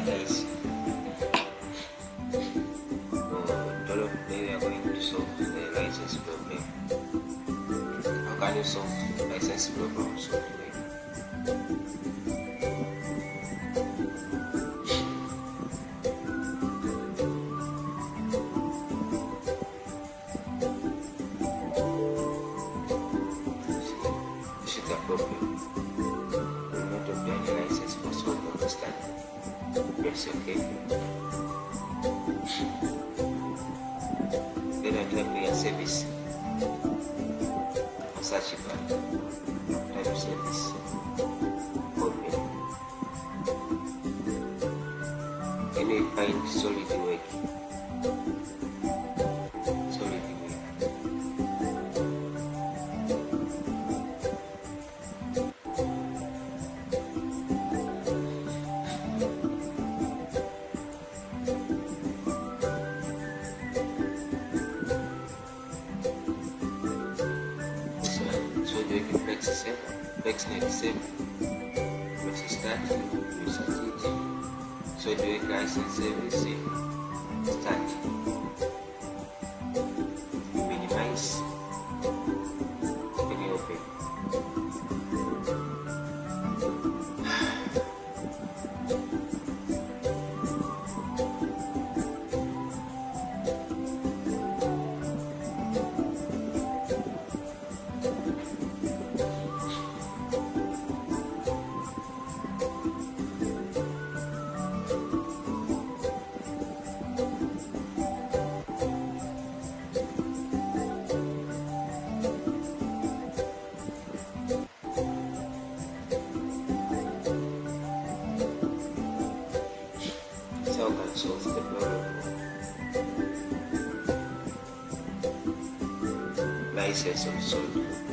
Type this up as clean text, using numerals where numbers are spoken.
Hi guys. Today we are going to solve the license problem. How can you solve license problem so today? This is the problem. We will not obtain a license for solve understand. Press OK. Then I type your service. Search bar. Type service. Open. Then we find SolidWorks. Flex next step, press start, reset it. SolidWorks license service, start. Minimize, then open. How can solve the problem? License of solve.